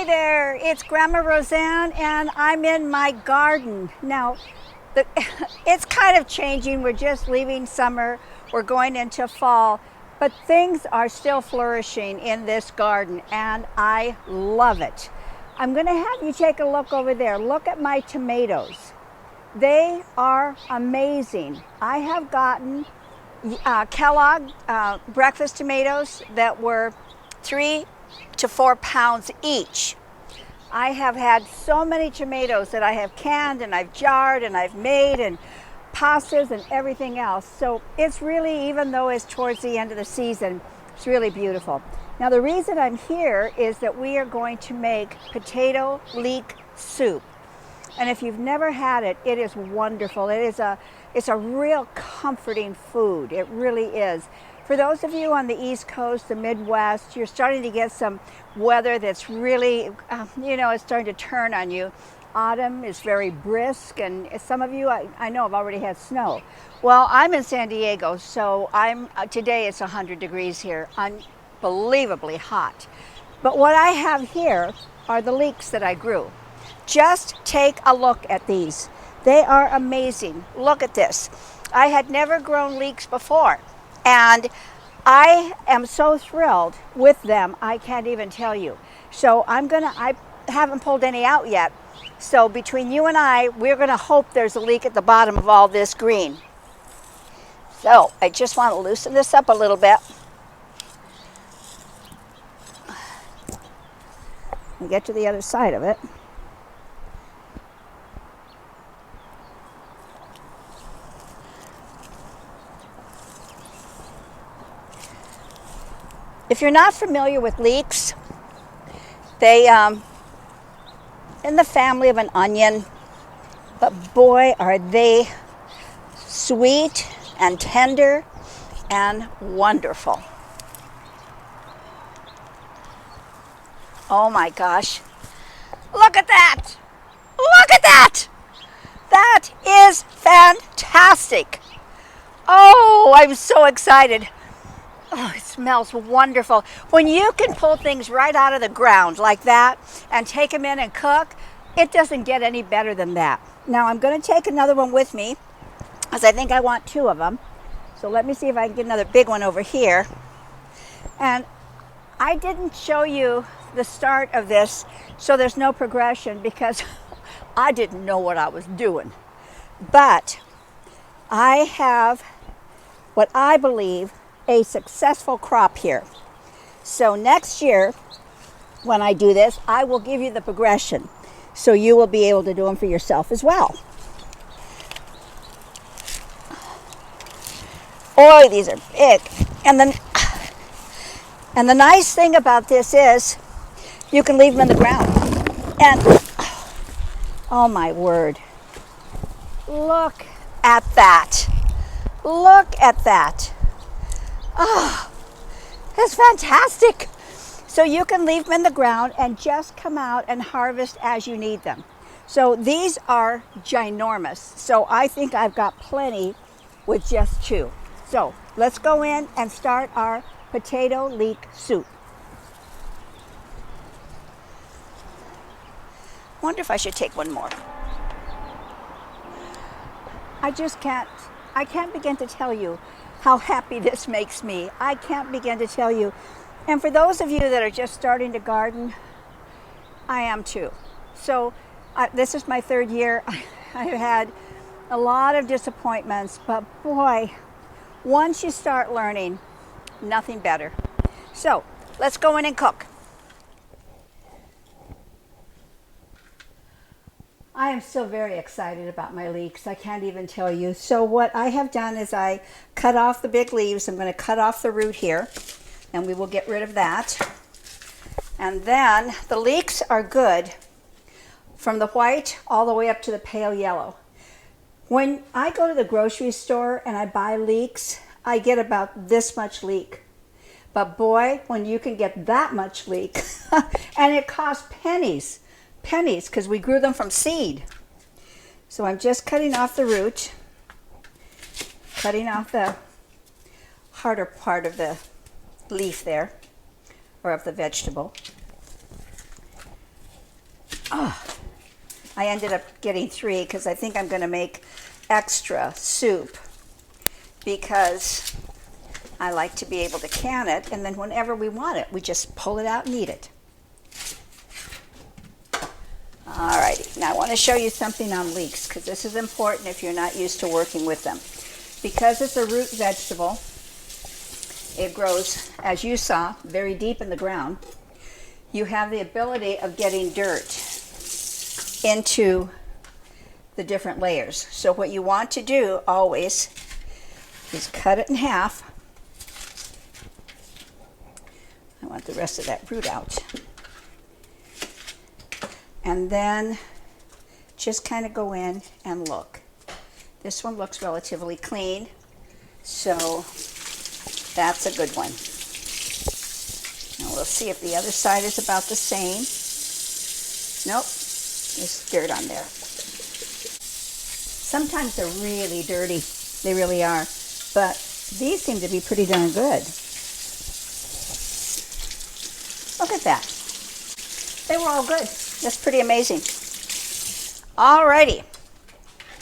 there, it's Grandma Roseanne and I'm in my garden. Now, it's kind of changing. We're just leaving summer, we're going into fall, but things are still flourishing in this garden and I love it. I'm going to have you take a look over there. Look at my tomatoes. They are amazing. I have gotten Kellogg breakfast tomatoes that were 3 to 4 pounds each. I have had so many tomatoes that I have canned and I've jarred and I've made and pastas and everything else. So it's really, even though it's towards the end of the season, it's really beautiful. Now the reason I'm here is that we are going to make potato leek soup. And if you've never had it, it is wonderful. It's a real comforting food. It really is. For those of you on the East Coast, the Midwest, you're starting to get some weather that's really, it's starting to turn on you. Autumn is very brisk, and some of you, I know, have already had snow. Well, I'm in San Diego, so today it's 100 degrees here, unbelievably hot. But what I have here are the leeks that I grew. Just take a look at these. They are amazing. Look at this. I had never grown leeks before, and I am so thrilled with them, I can't even tell you. So I haven't pulled any out yet. So between you and I, we're gonna hope there's a leek at the bottom of all this green. So I just want to loosen this up a little bit. And get to the other side of it. If you're not familiar with leeks, they in the family of an onion, but boy are they sweet and tender and wonderful. Oh my gosh, look at that! Look at that! That is fantastic. Oh, I'm so excited. Oh, it smells wonderful. When you can pull things right out of the ground like that and take them in and cook, it doesn't get any better than that. Now I'm going to take another one with me, because I think I want 2 of them. So let me see if I can get another big one over here. And I didn't show you the start of this, so there's no progression, because I didn't know what I was doing. But I have what I believe a successful crop here. So next year, when I do this, I will give you the progression, so you will be able to do them for yourself as well. Boy, these are big. And the nice thing about this is you can leave them in the ground. And oh my word, look at that. Look at that. Oh, that's fantastic. So you can leave them in the ground and just come out and harvest as you need them. So these are ginormous. So I think I've got plenty with just 2. So let's go in and start our potato leek soup. Wonder if I should take one more. I can't begin to tell you how happy this makes me. I can't begin to tell you. And for those of you that are just starting to garden, I am too. So this is my 3rd year. I've had a lot of disappointments, but boy, once you start learning, nothing better. So let's go in and cook. I am still very excited about my leeks. I can't even tell you. So what I have done is I cut off the big leaves. I'm going to cut off the root here, and we will get rid of that. And then the leeks are good from the white all the way up to the pale yellow. When I go to the grocery store and I buy leeks, I get about this much leek. But boy, when you can get that much leek, and it costs pennies, because we grew them from seed. So I'm just cutting off the root, cutting off the harder part of the leaf there, or of the vegetable. I ended up getting 3 because I think I'm going to make extra soup because I like to be able to can it, and then whenever we want it, we just pull it out and eat it. Alrighty, now I want to show you something on leeks because this is important if you're not used to working with them. Because it's a root vegetable, it grows, as you saw, very deep in the ground. You have the ability of getting dirt into the different layers. So what you want to do always is cut it in half. I want the rest of that root out. And then just kind of go in and look. This one looks relatively clean, so that's a good one. Now we'll see if the other side is about the same. Nope, there's dirt on there. Sometimes they're really dirty, they really are, but these seem to be pretty darn good. Look at that. They were all good. That's pretty amazing. Alrighty,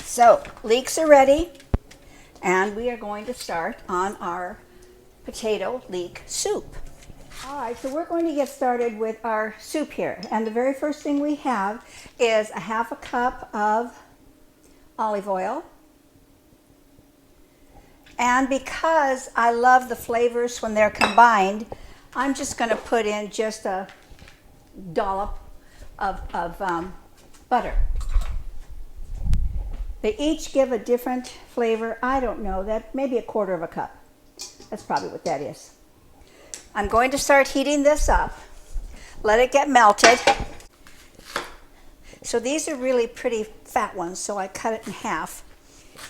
so leeks are ready, and we are going to start on our potato leek soup. All right, so we're going to get started with our soup here, and the very first thing we have is a half a cup of olive oil. And because I love the flavors when they're combined, I'm just going to put in just a dollop of butter. They each give a different flavor. I don't know, that maybe a quarter of a cup. That's probably what that is. I'm going to start heating this up. Let it get melted. So these are really pretty fat ones, so I cut it in half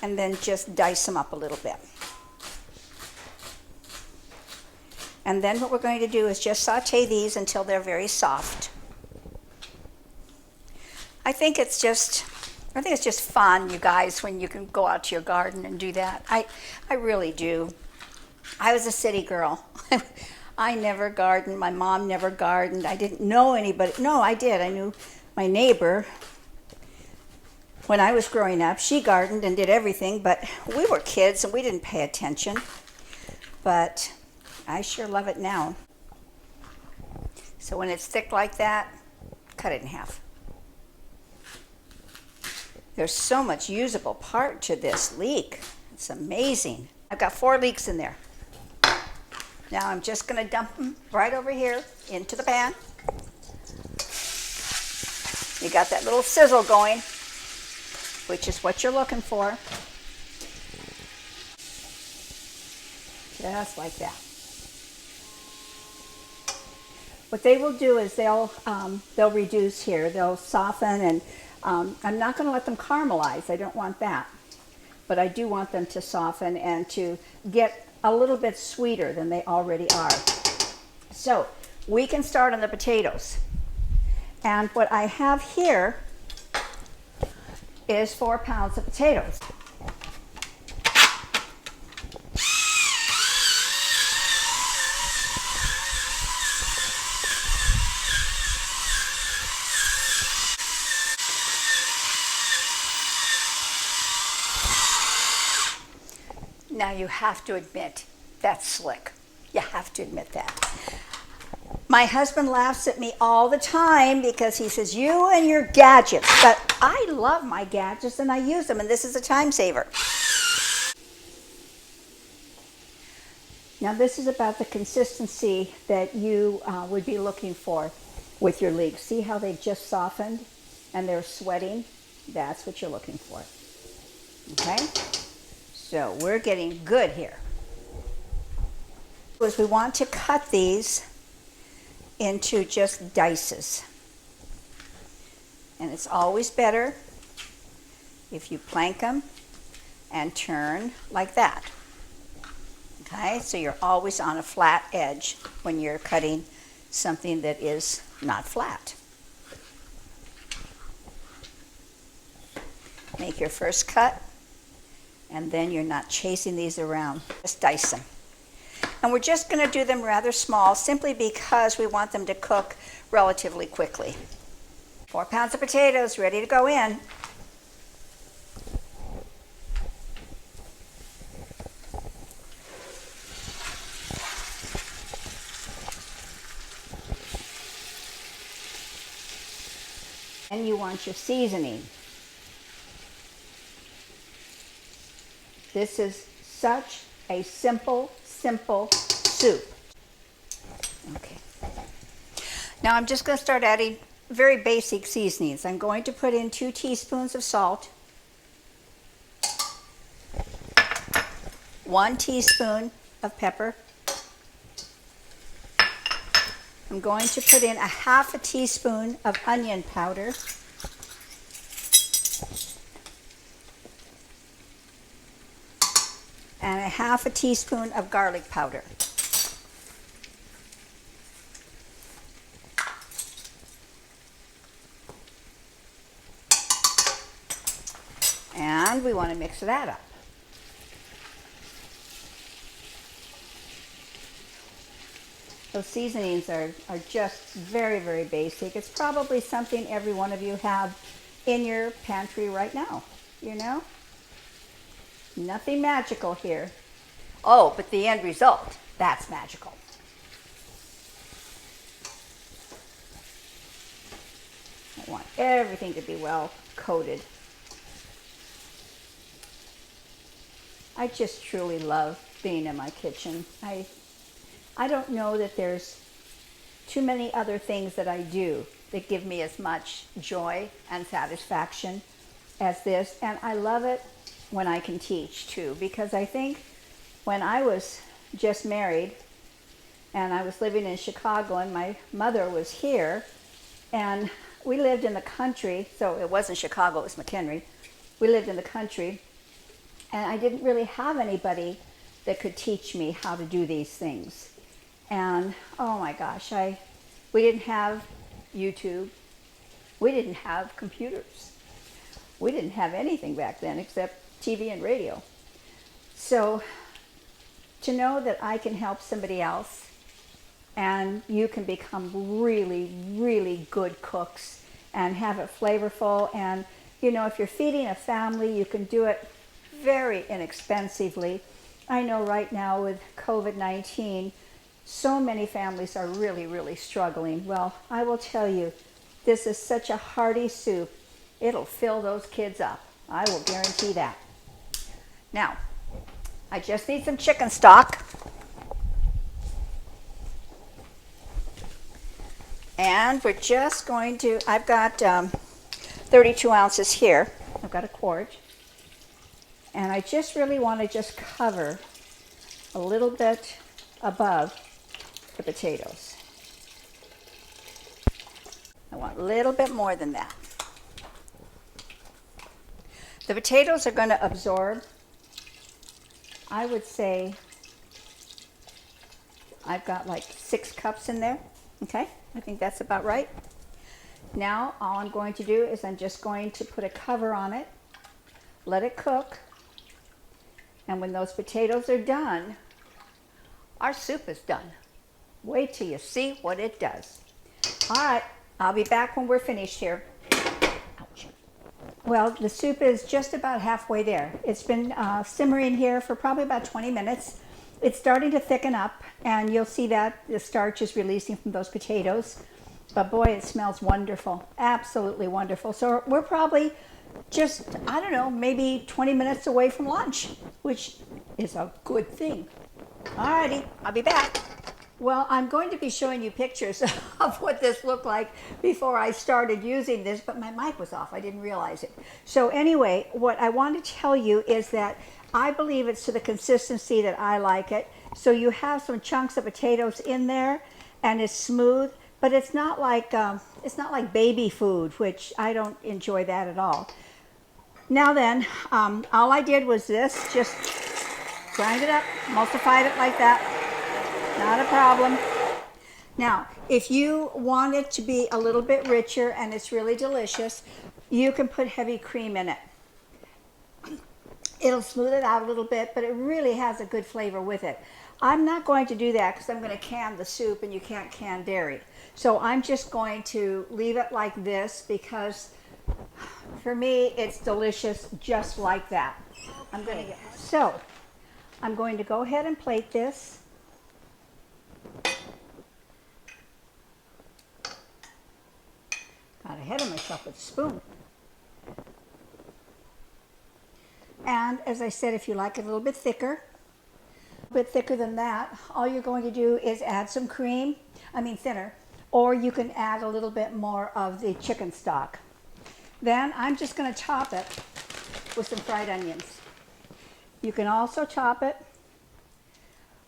and then just dice them up a little bit. And then what we're going to do is just saute these until they're very soft. I think it's just fun, you guys, when you can go out to your garden and do that. I really do. I was a city girl. I never gardened. My mom never gardened. I didn't know anybody. No, I did. I knew my neighbor. When I was growing up, she gardened and did everything, but we were kids and we didn't pay attention. But I sure love it now. So when it's thick like that, cut it in half. There's so much usable part to this leek. It's amazing. I've got 4 leeks in there. Now I'm just going to dump them right over here into the pan. You got that little sizzle going, which is what you're looking for. Just like that. What they will do is they'll reduce here. They'll soften, and I'm not going to let them caramelize. I don't want that. But I do want them to soften and to get a little bit sweeter than they already are. So we can start on the potatoes. And what I have here is 4 pounds of potatoes. Now you have to admit, that's slick. You have to admit that. My husband laughs at me all the time because he says, you and your gadgets. But I love my gadgets and I use them, and this is a time saver. Now this is about the consistency that you would be looking for with your leeks. See how they've just softened and they're sweating? That's what you're looking for. Okay? So we're getting good here. We want to cut these into just dices. And it's always better if you plank them and turn like that. Okay, so you're always on a flat edge when you're cutting something that is not flat. Make your first cut, and then you're not chasing these around. Just dice them. And we're just going to do them rather small simply because we want them to cook relatively quickly. 4 pounds of potatoes ready to go in. And you want your seasoning. This is such a simple soup. Okay. Now I'm just going to start adding very basic seasonings. I'm going to put in 2 teaspoons of salt, 1 teaspoon of pepper. I'm going to put in 1/2 teaspoon of onion powder. And 1/2 teaspoon of garlic powder. And we want to mix that up. Those seasonings are just very, very basic. It's probably something every one of you have in your pantry right now, you know? Nothing magical here. Oh, but the end result, that's magical. I want everything to be well coated. I just truly love being in my kitchen. I don't know that there's too many other things that I do that give me as much joy and satisfaction as this. And I love it when I can teach too, because I think when I was just married and I was living in Chicago and my mother was here and we lived in the country, so it wasn't Chicago, it was McHenry. We lived in the country and I didn't really have anybody that could teach me how to do these things. And oh my gosh, we didn't have YouTube. We didn't have computers. We didn't have anything back then except TV and radio. So to know that I can help somebody else and you can become really, really good cooks and have it flavorful, and you know, if you're feeding a family, you can do it very inexpensively. I know right now with COVID-19, so many families are really, really struggling. Well, I will tell you, this is such a hearty soup. It'll fill those kids up. I will guarantee that. Now, I just need some chicken stock. And we're just going to, I've got 32 ounces here. I've got a quart. And I just really want to just cover a little bit above the potatoes. I want a little bit more than that. The potatoes are going to absorb, I would say, I've got like 6 cups in there. Okay, I think that's about right. Now all I'm going to do is I'm just going to put a cover on it, let it cook, and when those potatoes are done, our soup is done. Wait till you see what it does. All right, I'll be back when we're finished here. Ouch. Well, the soup is just about halfway there. It's been simmering here for probably about 20 minutes. It's starting to thicken up, and you'll see that the starch is releasing from those potatoes. But boy, it smells wonderful, absolutely wonderful. So we're probably just, I don't know, maybe 20 minutes away from lunch, which is a good thing. All righty, I'll be back. Well, I'm going to be showing you pictures of what this looked like before I started using this, but my mic was off. I didn't realize it. So anyway, what I want to tell you is that I believe it's to the consistency that I like it. So you have some chunks of potatoes in there, and it's smooth, but it's not like baby food, which I don't enjoy that at all. Now then, all I did was this, just grind it up, emulsified it like that. Not a problem. Now, if you want it to be a little bit richer and it's really delicious, you can put heavy cream in it. It'll smooth it out a little bit, but it really has a good flavor with it. I'm not going to do that because I'm going to can the soup, and you can't can dairy. So I'm just going to leave it like this because for me it's delicious just like that. I'm going to go ahead and plate this. Got ahead of myself with a spoon. And as I said, if you like it a little bit thicker than that, all you're going to do is add some cream, thinner, or you can add a little bit more of the chicken stock. Then I'm just going to top it with some fried onions. You can also top it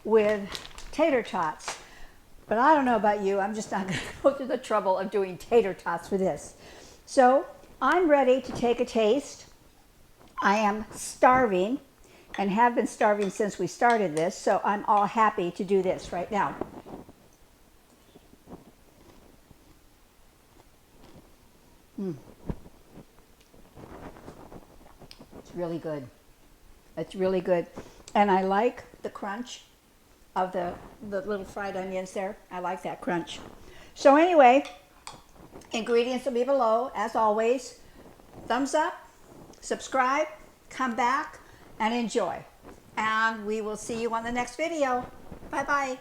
with tater tots. But I don't know about you, I'm just not going to go through the trouble of doing tater tots for this. So I'm ready to take a taste. I am starving and have been starving since we started this, so I'm all happy to do this right now. It's really good. It's really good. And I like the crunch of the little fried onions there. I like that crunch. So anyway, ingredients will be below, as always. Thumbs up, subscribe, come back, and enjoy. And we will see you on the next video. Bye-bye.